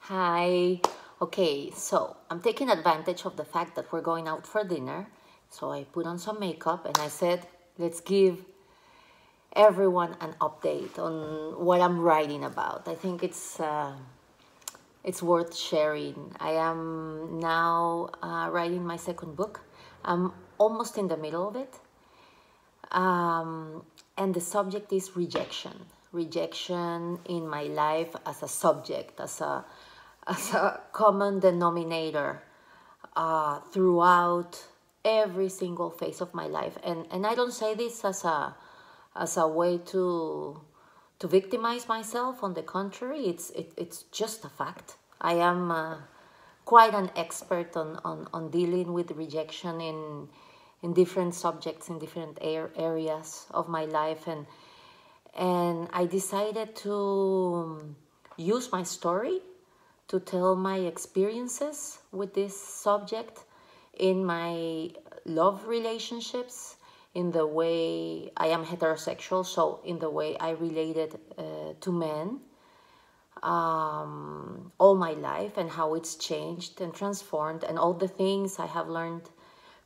Hi. Okay, so I'm taking advantage of the fact that we're going out for dinner. So I put on some makeup and I said, let's give everyone an update on what I'm writing about. I think it's worth sharing. I am now writing my second book. I'm almost in the middle of it. And the subject is rejection. Rejection in my life as a subject, as a common denominator throughout every single phase of my life. And I don't say this as a way to victimize myself. On the contrary, it's just a fact. I am quite an expert on dealing with rejection in different subjects, in different areas of my life. And I decided to use my story to tell my experiences with this subject in my love relationships, in the way I am heterosexual, so in the way I related to men all my life, and how it's changed and transformed, and all the things I have learned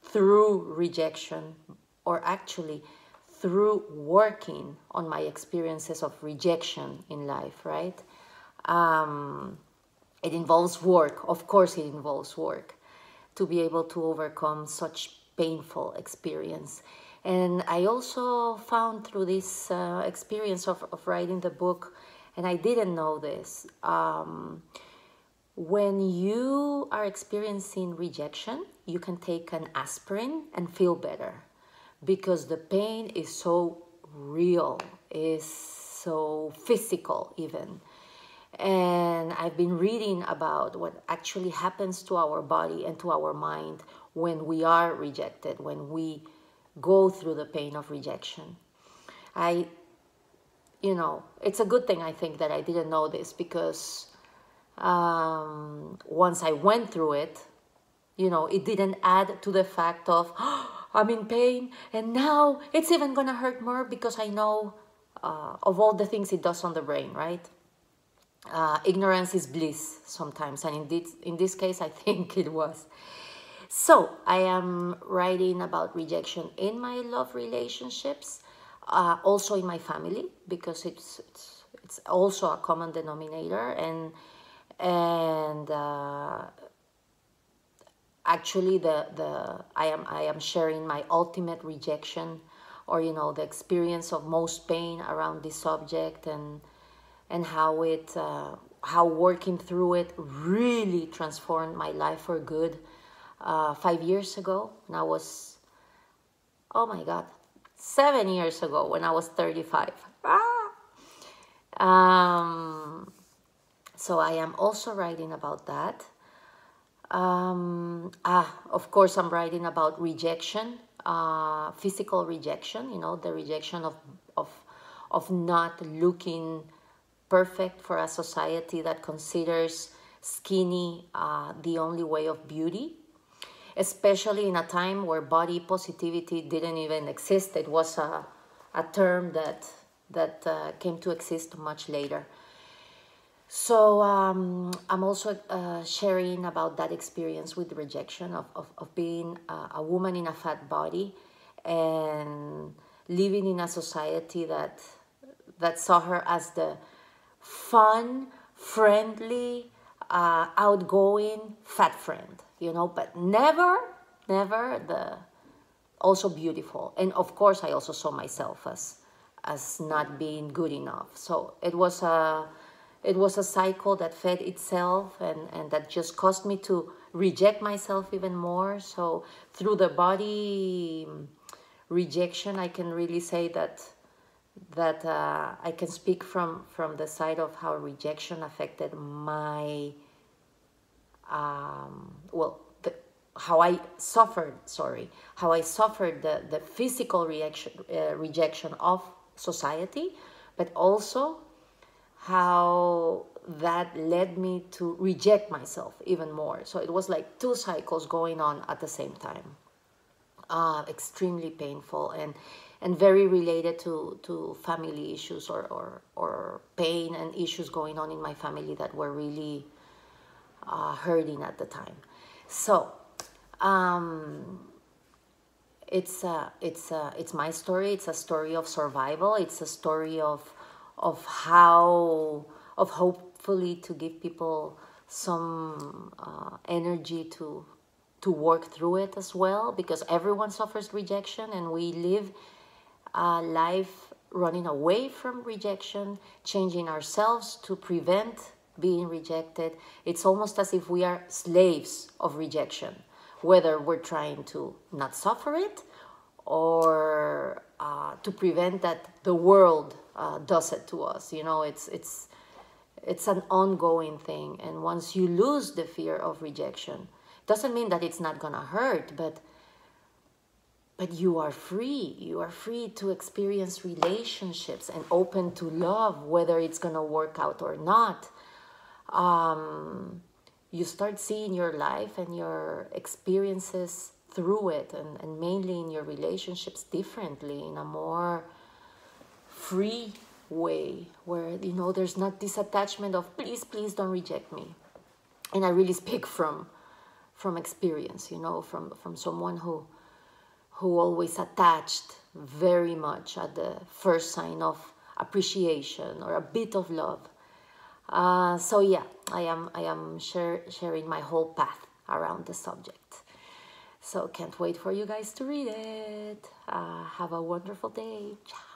through rejection, or actually through working on my experiences of rejection in life, right? It involves work. Of course, it involves work to be able to overcome such painful experience. And I also found through this experience of writing the book, and I didn't know this, when you are experiencing rejection, you can take an aspirin and feel better, because the pain is so real, is so physical even. And I've been reading about what actually happens to our body and to our mind when we are rejected, when we go through the pain of rejection. It's a good thing, I think, that I didn't know this, because once I went through it, it didn't add to the fact of, oh, I'm in pain, and now it's even gonna hurt more because I know of all the things it does on the brain, right? Ignorance is bliss sometimes, and in this case, I think it was. So I am writing about rejection in my love relationships, also in my family, because it's also a common denominator, and actually I am sharing my ultimate rejection, or the experience of most pain around this subject, and how working through it really transformed my life for good 5 years ago. And I was, oh my God, 7 years ago when I was 35. So I am also writing about that. Of course, I'm writing about rejection, physical rejection, the rejection of not looking perfect for a society that considers skinny the only way of beauty, especially in a time where body positivity didn't even exist. It was a term that came to exist much later. So I'm also sharing about that experience with rejection of being a woman in a fat body, and living in a society that saw her as the fun, friendly, outgoing fat friend, but never the also beautiful. And of course, I also saw myself as not being good enough. So it was a cycle that fed itself, and that just caused me to reject myself even more. So through the body rejection, I can really say that I can speak from the side of how rejection affected my how I suffered the physical rejection of society, but also how that led me to reject myself even more. So it was like two cycles going on at the same time. Extremely painful, and very related to family issues, or pain and issues going on in my family that were really hurting at the time. So it's my story. It's a story of survival. It's a story of how, of hopefully to give people some energy to work through it as well, because everyone suffers rejection, and we live a life running away from rejection, changing ourselves to prevent being rejected. It's almost as if we are slaves of rejection, whether we're trying to not suffer it or to prevent that the world does it to us. You know, it's an ongoing thing. And once you lose the fear of rejection, doesn't mean that it's not gonna hurt, but you are free. You are free to experience relationships and open to love, whether it's gonna work out or not. You start seeing your life and your experiences through it, and mainly in your relationships differently, in a more free way, where, you know, there's not this attachment of please, please don't reject me. And I really speak from experience, you know, from someone who always attached very much at the first sign of appreciation or a bit of love. So yeah, I am sharing my whole path around the subject. So can't wait for you guys to read it. Have a wonderful day. Ciao.